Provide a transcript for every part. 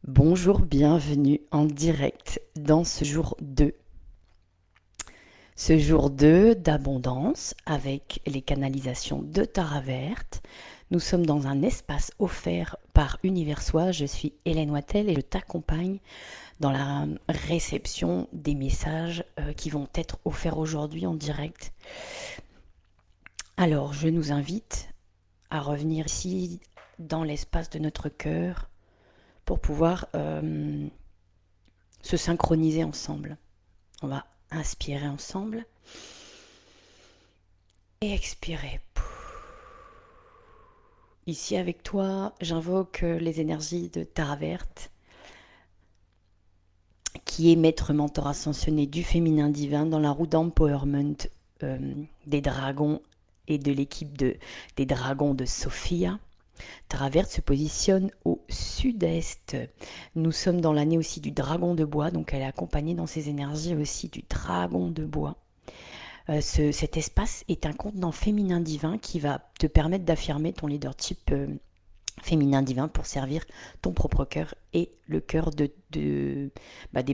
Bonjour, bienvenue en direct dans ce jour 2. Ce jour 2 d'abondance avec les canalisations de Tara Verte. Nous sommes dans un espace offert par Universois. Je suis Hélène Wattel et je t'accompagne dans la réception des messages qui vont être offerts aujourd'hui en direct. Alors, je nous invite à revenir ici dans l'espace de notre cœur pour pouvoir se synchroniser ensemble. On va inspirer ensemble et expirer. Ici avec toi, j'invoque les énergies de Tara Verte, qui est maître mentor ascensionné du féminin divin dans la roue d'empowerment des dragons et de l'équipe des dragons de Sophia. Tara Verte se positionne au sud-est. Nous sommes dans l'année aussi du dragon de bois, donc elle est accompagnée dans ses énergies aussi du dragon de bois. Cet espace est un contenant féminin divin qui va te permettre d'affirmer ton leadership féminin divin pour servir ton propre cœur et le cœur des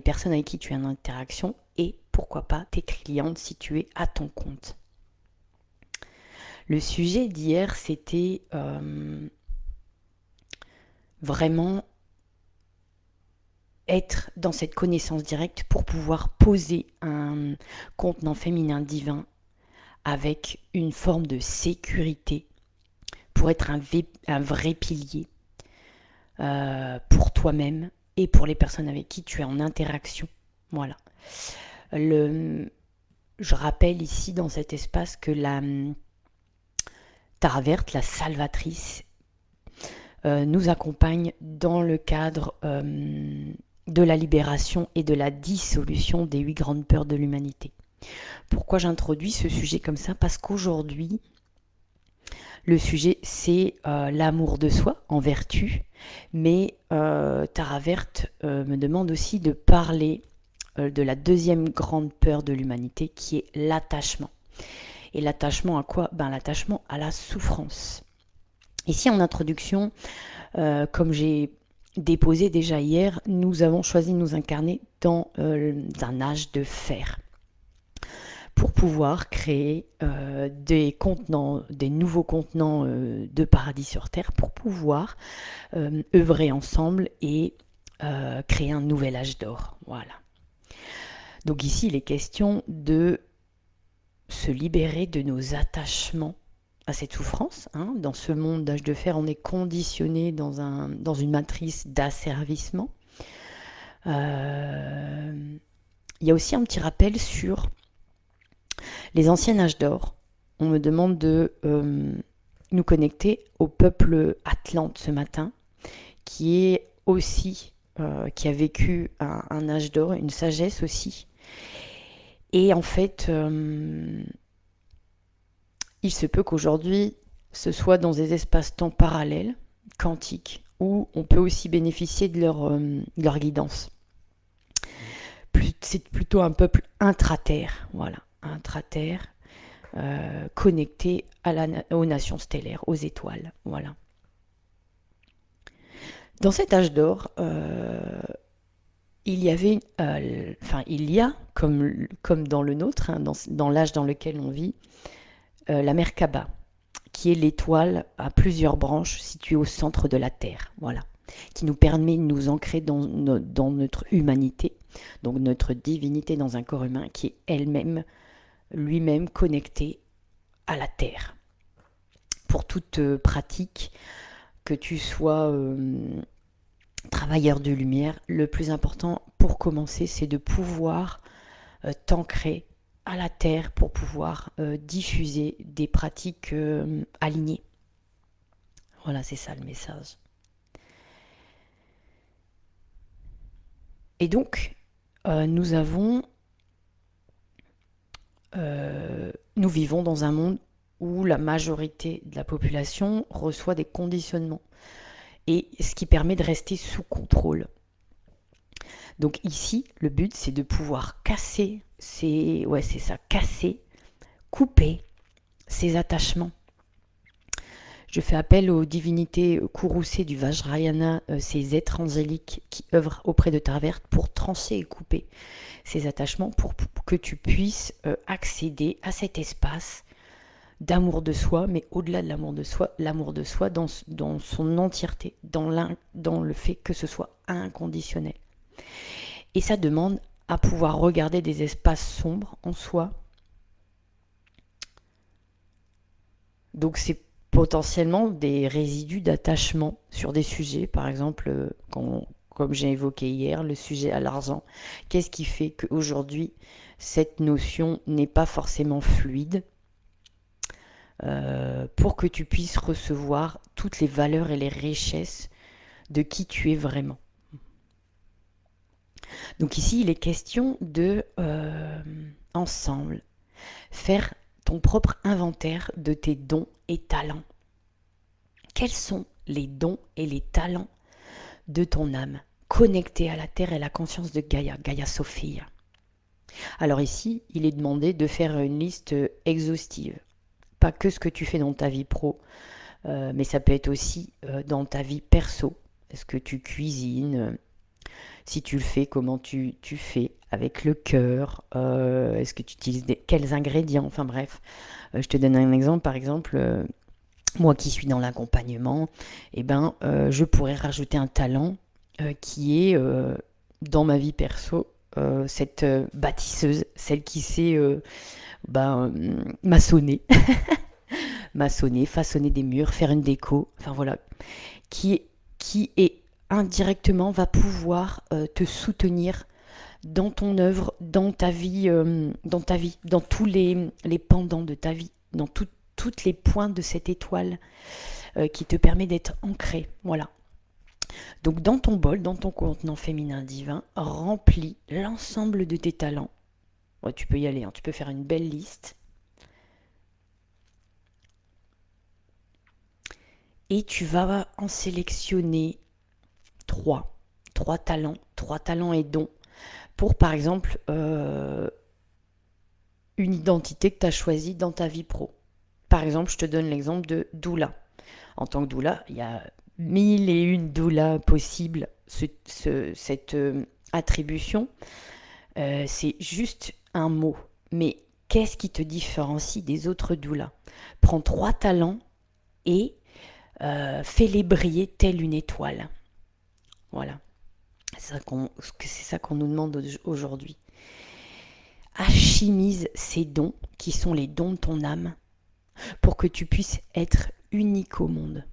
personnes avec qui tu es en interaction et pourquoi pas tes clientes si tu es à ton compte. Le sujet d'hier, c'était vraiment être dans cette connaissance directe pour pouvoir poser un contenant féminin divin avec une forme de sécurité pour être un vrai pilier pour toi-même et pour les personnes avec qui tu es en interaction. Voilà. Je rappelle ici dans cet espace que la Tara Verte, la salvatrice, nous accompagne dans le cadre de la libération et de la dissolution des 8 grandes peurs de l'humanité. Pourquoi j'introduis ce sujet comme ça? Parce qu'aujourd'hui, le sujet, c'est l'amour de soi en vertu, mais Tara Verte me demande aussi de parler de la deuxième grande peur de l'humanité, qui est l'attachement. Et l'attachement à quoi? L'attachement à la souffrance. Ici, en introduction, comme j'ai déposé déjà hier, nous avons choisi de nous incarner dans un âge de fer pour pouvoir créer des nouveaux contenants de paradis sur Terre, pour pouvoir œuvrer ensemble et créer un nouvel âge d'or. Voilà. Donc ici, il est question de se libérer de nos attachements à cette souffrance. Dans ce monde d'âge de fer, on est conditionné dans une matrice d'asservissement. Il y a aussi un petit rappel sur les anciens âges d'or. On me demande de nous connecter au peuple Atlante ce matin, qui est aussi, qui a vécu un âge d'or, une sagesse aussi. Et en fait, il se peut qu'aujourd'hui, ce soit dans des espaces-temps parallèles, quantiques, où on peut aussi bénéficier de leur guidance. C'est plutôt un peuple intraterre, voilà, intraterre, connecté aux nations stellaires, aux étoiles, voilà. Dans cet âge d'or, il y avait, il y a, comme dans le nôtre, dans l'âge dans lequel on vit, la Merkaba, qui est l'étoile à plusieurs branches située au centre de la Terre, voilà, qui nous permet de nous ancrer dans notre humanité, donc notre divinité dans un corps humain qui est elle-même, lui-même connecté à la Terre. Pour toute pratique, que tu sois travailleur de lumière, le plus important pour commencer, c'est de pouvoir t'ancrer à la Terre pour pouvoir diffuser des pratiques alignées. Voilà, c'est ça le message. Et donc, nous vivons dans un monde où la majorité de la population reçoit des conditionnements, et ce qui permet de rester sous contrôle. Donc ici, le but, c'est de pouvoir casser couper ces attachements. Je fais appel aux divinités courroucées du Vajrayana, ces êtres angéliques qui œuvrent auprès de Terre Verte pour trancher et couper ces attachements pour que tu puisses accéder à cet espace d'amour de soi, mais au-delà de l'amour de soi dans son entièreté, dans le fait que ce soit inconditionnel. Et ça demande à pouvoir regarder des espaces sombres en soi. Donc c'est potentiellement des résidus d'attachement sur des sujets, par exemple, comme j'ai évoqué hier, le sujet à l'argent. Qu'est-ce qui fait qu'aujourd'hui, cette notion n'est pas forcément fluide pour que tu puisses recevoir toutes les valeurs et les richesses de qui tu es vraiment. Donc ici, il est question de, ensemble, faire ton propre inventaire de tes dons et talents. Quels sont les dons et les talents de ton âme, connectés à la Terre et la conscience de Gaïa, Gaïa Sophia? Alors ici, il est demandé de faire une liste exhaustive. Pas que ce que tu fais dans ta vie pro, mais ça peut être aussi dans ta vie perso. Est-ce que tu cuisines? Si tu le fais, comment tu fais? Avec le cœur? Est-ce que tu utilises quels ingrédients? Enfin bref, je te donne un exemple. Par exemple, moi qui suis dans l'accompagnement, eh ben, je pourrais rajouter un talent qui est dans ma vie perso, cette bâtisseuse, celle qui sait maçonner, maçonner, façonner des murs, faire une déco, enfin voilà, qui est indirectement va pouvoir te soutenir dans ton œuvre, dans ta vie, dans tous les pendants de ta vie, dans toutes les pointes de cette étoile qui te permet d'être ancré. Voilà. Donc dans ton bol, dans ton contenant féminin divin, remplis l'ensemble de tes talents. Ouais, tu peux y aller, hein, tu peux faire une belle liste. Et tu vas en sélectionner trois talents et dons pour par exemple une identité que tu as choisie dans ta vie pro. Par exemple, je te donne l'exemple de doula. En tant que doula, il y a 1001 doulas possibles. Cette attribution, c'est juste un mot. Mais qu'est-ce qui te différencie des autres doulas? Prends 3 talents et fais-les briller telle une étoile. Voilà. C'est ça qu'on nous demande aujourd'hui. Alchimise ces dons, qui sont les dons de ton âme, pour que tu puisses être unique au monde.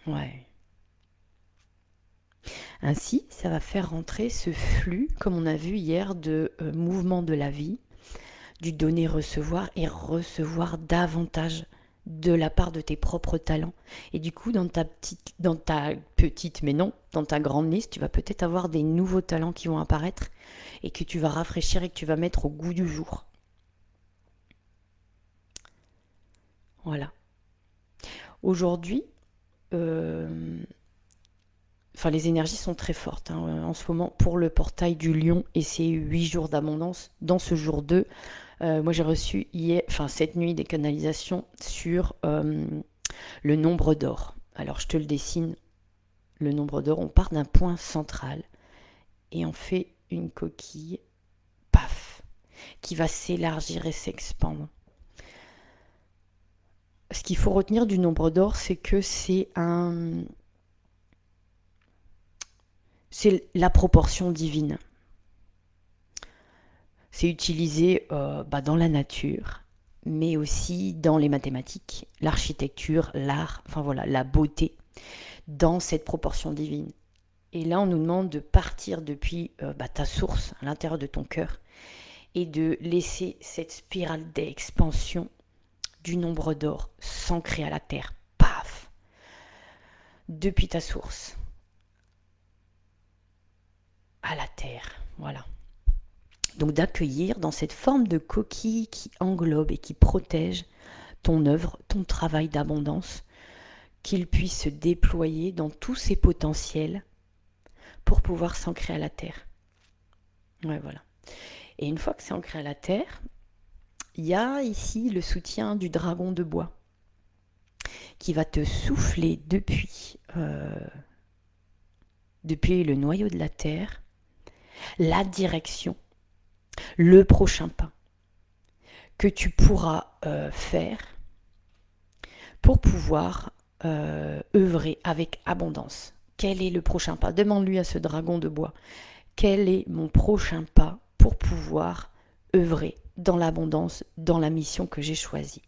Ouais. Ainsi, ça va faire rentrer ce flux, comme on a vu hier, de mouvement de la vie, du donner-recevoir et recevoir davantage de la part de tes propres talents. Et du coup, dans ta petite, mais non, dans ta grande liste, tu vas peut-être avoir des nouveaux talents qui vont apparaître et que tu vas rafraîchir et que tu vas mettre au goût du jour. Voilà. Aujourd'hui, les énergies sont très fortes en ce moment pour le portail du lion et ses 8 jours d'abondance. Dans ce jour 2, moi j'ai reçu cette nuit des canalisations sur le nombre d'or. Alors je te le dessine, le nombre d'or, on part d'un point central et on fait une coquille, paf, qui va s'élargir et s'expandre. Ce qu'il faut retenir du nombre d'or, c'est que c'est la proportion divine. C'est utilisé dans la nature, mais aussi dans les mathématiques, l'architecture, l'art, enfin voilà, la beauté, dans cette proportion divine. Et là, on nous demande de partir depuis ta source, à l'intérieur de ton cœur, et de laisser cette spirale d'expansion du nombre d'or s'ancrer à la terre. Paf! Depuis ta source à la terre, voilà. Donc d'accueillir dans cette forme de coquille qui englobe et qui protège ton œuvre, ton travail d'abondance, qu'il puisse se déployer dans tous ses potentiels pour pouvoir s'ancrer à la terre. Ouais, voilà. Et une fois que c'est ancré à la terre, Il y a ici le soutien du dragon de bois qui va te souffler depuis le noyau de la Terre la direction, le prochain pas que tu pourras faire pour pouvoir œuvrer avec abondance. Quel est le prochain pas? Demande-lui à ce dragon de bois, quel est mon prochain pas pour pouvoir œuvrer dans l'abondance, dans la mission que j'ai choisie.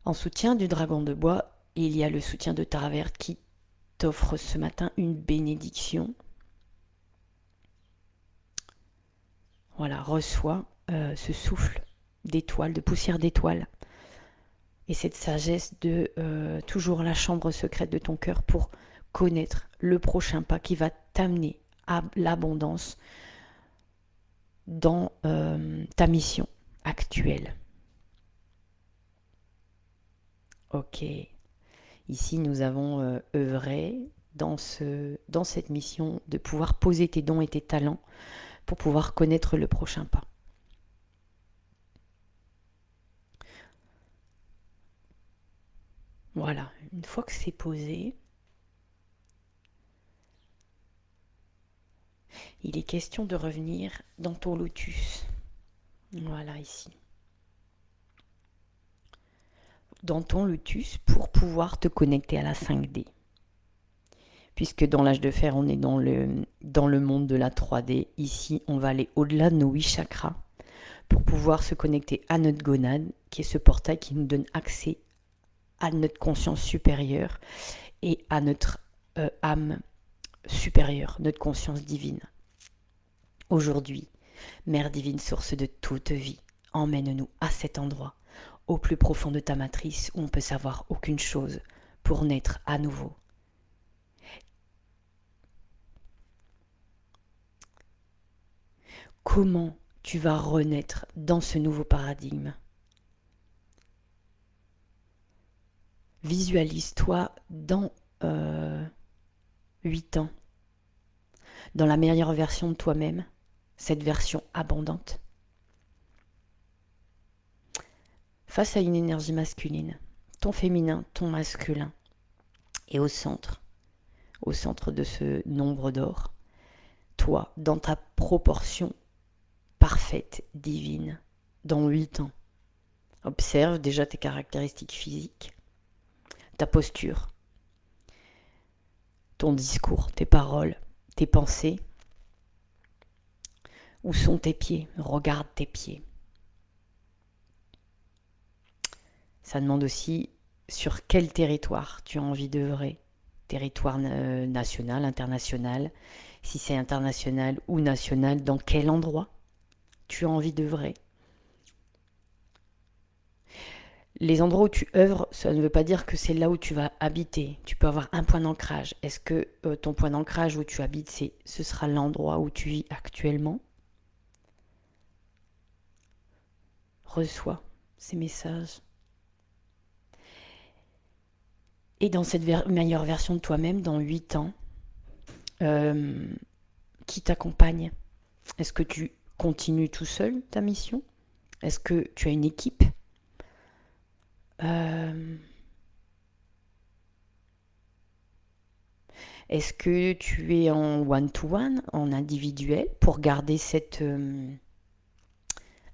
En soutien du dragon de bois, il y a le soutien de Tara Verte qui t'offre ce matin une bénédiction. Voilà, reçois ce souffle d'étoiles, de poussière d'étoiles. Et cette sagesse de toujours la chambre secrète de ton cœur pour connaître le prochain pas qui va t'amener à l'abondance dans ta mission actuelle. Ok. Ici, nous avons œuvré dans cette mission de pouvoir poser tes dons et tes talents pour pouvoir connaître le prochain pas. Voilà, une fois que c'est posé, il est question de revenir dans ton lotus. Voilà, ici. Dans ton lotus pour pouvoir te connecter à la 5D. Puisque dans l'âge de fer, on est dans le monde de la 3D. Ici, on va aller au-delà de nos 8 chakras pour pouvoir se connecter à notre gonade, qui est ce portail qui nous donne accès à notre conscience supérieure et à notre âme supérieure, notre conscience divine. Aujourd'hui, Mère divine, source de toute vie, emmène-nous à cet endroit, au plus profond de ta matrice où on peut savoir aucune chose pour naître à nouveau. Comment tu vas renaître dans ce nouveau paradigme? Visualise-toi dans 8 ans, dans la meilleure version de toi-même, cette version abondante, face à une énergie masculine, ton féminin, ton masculin, et au centre de ce nombre d'or, toi, dans ta proportion parfaite, divine, dans 8 ans. Observe déjà tes caractéristiques physiques, ta posture, ton discours, tes paroles, tes pensées. Où sont tes pieds? Regarde tes pieds. Ça demande aussi sur quel territoire tu as envie d'œuvrer. Territoire national, international. Si c'est international ou national, dans quel endroit tu as envie d'œuvrer. Les endroits où tu œuvres, ça ne veut pas dire que c'est là où tu vas habiter. Tu peux avoir un point d'ancrage. Est-ce que ton point d'ancrage où tu habites, ce sera l'endroit où tu vis actuellement? Reçois ces messages. Et dans cette meilleure version de toi-même, dans 8 ans, qui t'accompagne? Est-ce que tu continues tout seul ta mission? Est-ce que tu as une équipe? Est-ce que tu es en one-to-one, en individuel, pour garder cette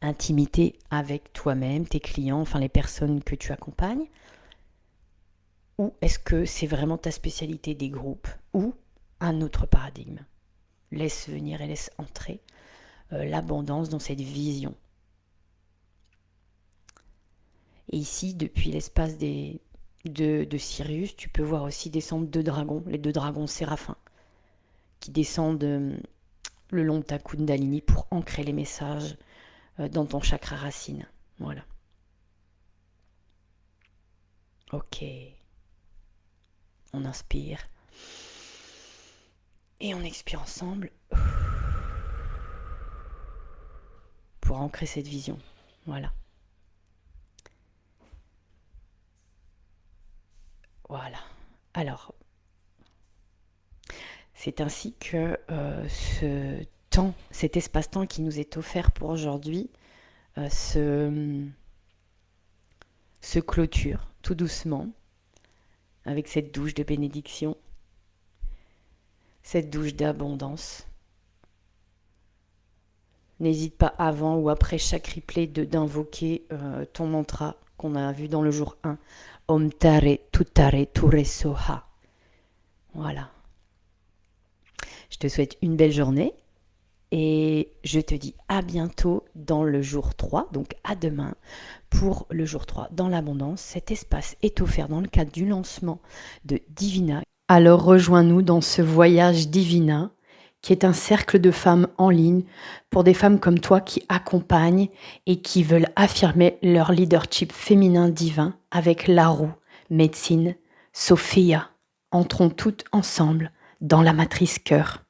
intimité avec toi-même, tes clients, enfin les personnes que tu accompagnes? Ou est-ce que c'est vraiment ta spécialité des groupes ou un autre paradigme? Laisse venir et laisse entrer l'abondance dans cette vision. Et ici, depuis l'espace de Sirius, tu peux voir aussi descendre 2 dragons, les 2 dragons séraphins, qui descendent le long de ta Kundalini pour ancrer les messages dans ton chakra racine. Voilà. Ok. On inspire. Et on expire ensemble pour ancrer cette vision. Voilà. Voilà. Alors, c'est ainsi que ce temps, cet espace-temps qui nous est offert pour aujourd'hui, euh, se, se clôture tout doucement avec cette douche de bénédiction, cette douche d'abondance. N'hésite pas avant ou après chaque replay d'invoquer ton mantra qu'on a vu dans le jour 1. Om Tare Tutare Ture Soha. Voilà. Je te souhaite une belle journée et je te dis à bientôt dans le jour 3, donc à demain pour le jour 3 dans l'abondance. Cet espace est offert dans le cadre du lancement de Divina. Alors rejoins-nous dans ce voyage Divina qui est un cercle de femmes en ligne pour des femmes comme toi qui accompagnent et qui veulent affirmer leur leadership féminin divin avec Laru, Médecine, Sophia. Entrons toutes ensemble dans la matrice cœur.